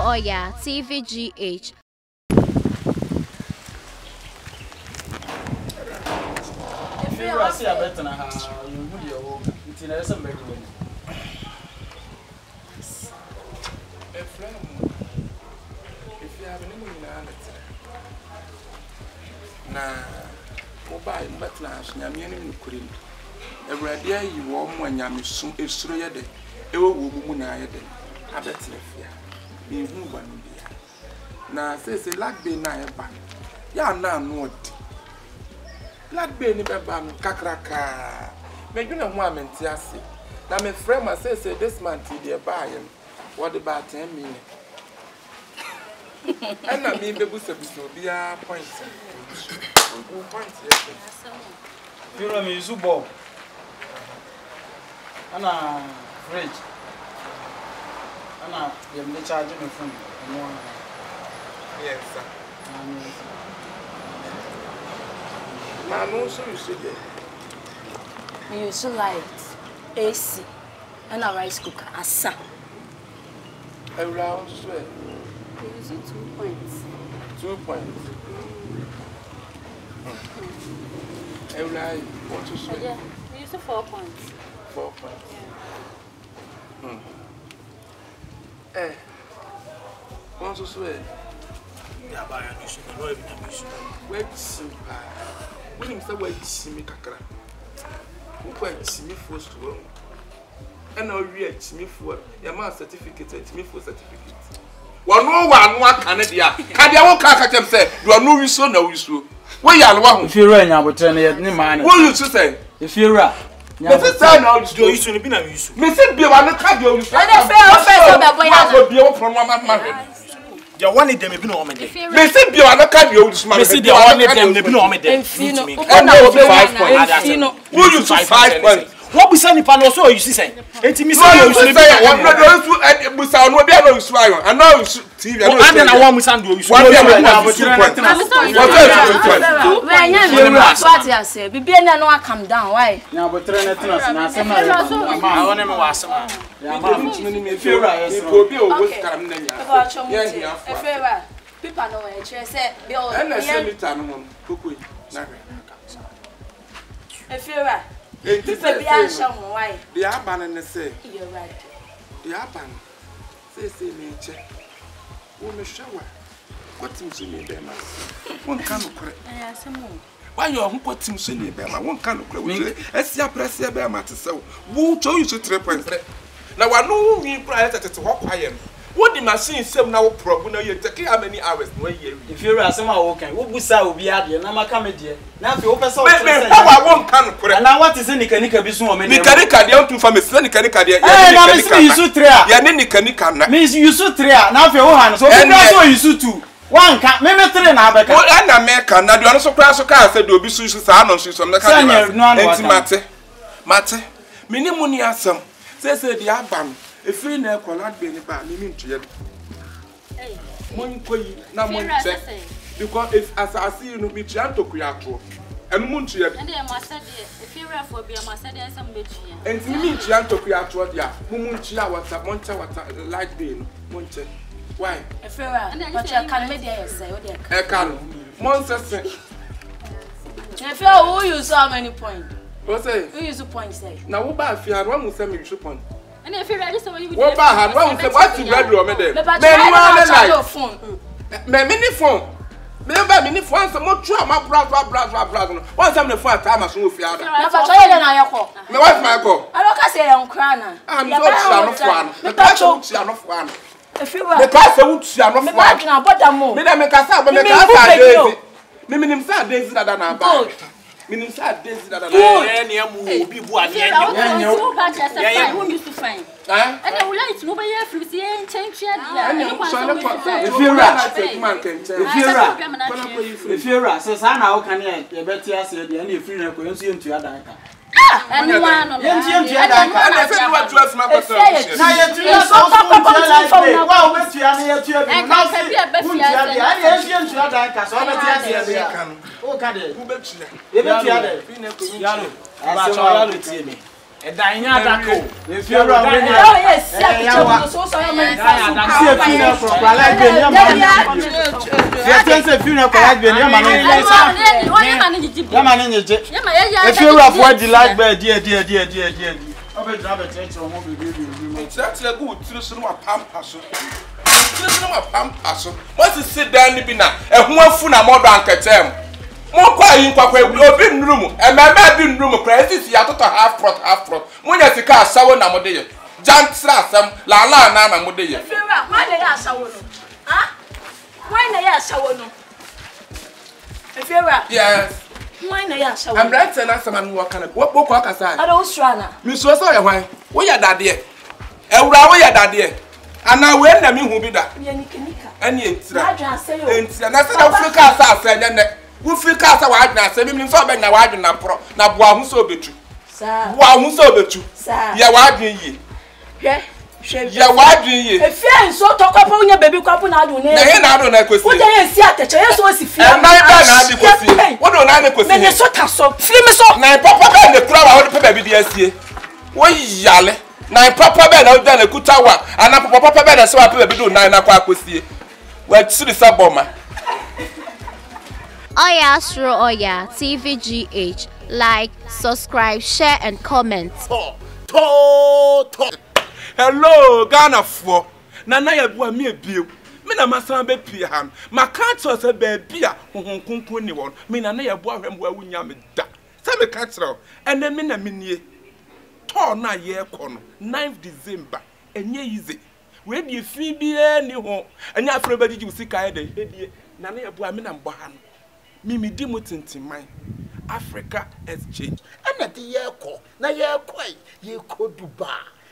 Oya, TVGH. If you are see a better now, you would your it's in a some if you have any na mobile mbetlash nyame anim nukurim ewrade ayi wo mo nyame su esuro ye de ewo wo mu na ye de abetlefia me hu ba no bia na say lagbe na ye ba ya na no odi lagbe ni be ba no kakraka me dwuna ho amenti ase na me frame say this man ti de ba ye what about 10 million and I mean, baby, be a point. You know me, Zubo. Anna, fridge. Anna, you're charging me from one. Yes, sir. I'm also used to you so light, AC, and a rice cooker, a son. I will also swear. You use 2 points. 2 points. I will want to swear. Yeah, we use 4 points. 4 points. Yeah. Want to swear? Yeah, but I used to know everything. Wait, simple. When you say wait, see me, Kakra. Who wait, see me first to room? And now reach me for your mass certificate, me for certificate. One no one Canada. Kadia won't catch them say, you are no use, no use. Where you are one. If you're running, I will turn it in man. What you say? If you're right, Mrs. Sana, you used to be a use. Mrs. Be one cardio. I will be over from 1 month. You wanted them to know me. Mrs. Be one cardio. Mrs. Be one them to know me. And no 5 points. Who you 5 points? What we send the so you see say enti mi say you say one no do musa no bia no usu ayo and now TV and then I want musa do usu one day na 2 points what you say bibia na no calm down why na botre na tena na asema I want me wasema ya ma ntimi ni fira yes obi o go skaram na nya ya fira people no e chere say be o na say meter no kokoi na hwe e fira People be answer why. The Aban say, you're right. The Aban say, nature. Woman shower. What him to me, Bema? One cannot correct. Why you are put him to me, Bema? One cannot correct. As your press, Bema to sell. Who told you to 3 points? Now I know me prior to walk I am. What the machine say now problem you take how many hours no year. If you are some okay, what busa obi ade na maka me de. Na fi open so. I won't can correct. Na what is nika bi so o me. Nika de on to family nika de. Na me say you so 3 a. Ya ne nika na. Me you so 3 a. Na fi o han so obi so you so 2. One can me 3 na abeka. What na me can na de on so kra so ka say de obi so sa no so me ka de. Enti mate. Me ni mu ni asem. Say the abam. If you never collect any bad, you mean to you. Money, now money check. Because if as I see you, no be trying to create and Munchi. And then I said, if you are for be a master, there's some bitch. And you mean trying to create what ya? Munchia, what's a moncha, what a light beam, Munche. Why? If you are, but you can make the say, I can. Monster. If you are who use how many points? What's say? Who use 2 points say? Now, what about if you are 1 who send me 2 points? And if you ready, so you what about what you read or me there? Me phone. Me mini phone. Me ba mini phone so mo try ma browse. One time the phone time so fi ada. Na fa try le na yako. Me wife my call. I don't say am cry na. I'm so tia no phone. Me ka so tia no phone. If you me ka so tia no phone. Me ba na boda mo. Me dem me ka sa me ka sa daisy. Me minim sa daisy na na ba. Meaning sad days that are any obi bu ani any who used to find and I would like to know by every change if you're so how can you bet you say the any free na ko nso yentu adanka and one yentu adanka and say what to us na person na yentu so wa o betu ya na yentu abi na say yentu adanka so bet ya say kan o ka de who betu ya yalo ba cho yalo tie me e dan nya adako if you are oh yes so many see a funeral for like be near man. Yes, a funeral for like be near man. If you have what you like by dear. I bet drive a church or mobile baby. That's a good tradition of pampas. What's the sit down in Bina? And one funa more than Catem. More quiet in been room, and my bed in room, presses yato half front. When you see car sour Namode, Jan Strassam, La Nana Mode. Why they are sour? Huh? Why they are sour? If you're right, yes. Why they are sour? I'm right, and that's a man who can walk aside. I don't strana. Miss was all why? We are that dear. And we are that dear. And now when the me who be that? And it's and I said, Africa said, who free cast a white now, say, me for being a white and a pro, now, who so bet you, sir. Who so bet you, sir. Your wife, ye. Your wife, ye. If you ain't so talk upon your baby couple, I don't know. I don't know. What I see at the church was if you are what don't I know? Minnesota so, Flimaso, nine papa and the crowd out of baby, dear. What yale? Nine papa bed out there, a good tower, and a papa bed as well, baby do 9 o'clock with you. Well, see the sub bomber. Oya Astro Oya TVGH. Like, subscribe, share, and comment. Hello, Ghana for Nana ya bua me bio. Me na masan be pie han. Ma can't say baby a honhonkunku ni won. Me na ya bua hwem wa wunya me da. Say me can't tell. And then me na me nie. To na ye ko no 9th December. Enye easy. We di fi bia ni ho. Anya afro ba digi usika e de. Nana ya bua me na mbo han. Mimi di mutintiman Africa Exchange. And the year call. Na year quite ye ko Dubai.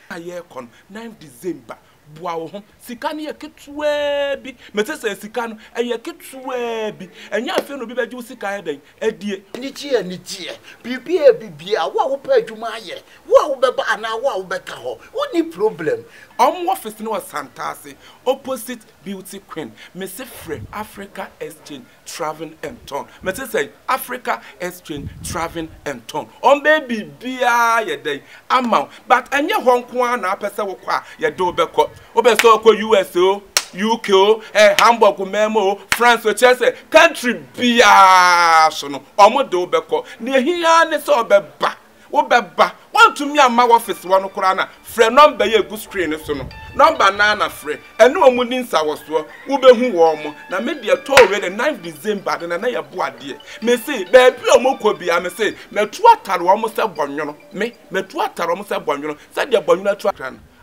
A year con 9th December. Boa home. Sikani ya kitwebi. Metese sikano a ye kitwebi. And ya feel no be beju sika eden. Edie. Nitie. Bibia. Wa wo pa adwuma ye. Wa wo beba ana wa wo beka ho. Woni problem. Office no Santase opposite Beauty Queen. Mr. Free Africa Exchange Traveling and Town. Mr. say Africa Exchange Traveling and Town. Baby bia ye day amount. But enye Hong Kong na pese wo kwa ye do beko. Obeso ko USA, UK, Hamburg, Memo, France, Chelsea, country bia so no. Omo do beko. Ne hia ne so beba. Obeba want to me and my office one corner friend number ye good screen so no number 9 free and no munin sa was so ubehu warm na me dey to already 9th December na na ya boa de me say baby omoko bia me say me to atare wo mo se bonwono me to atare wo mo se bonwono say de bonwono to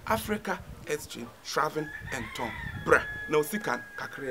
Africa Exchange Traveling and Town bra na osikan kakre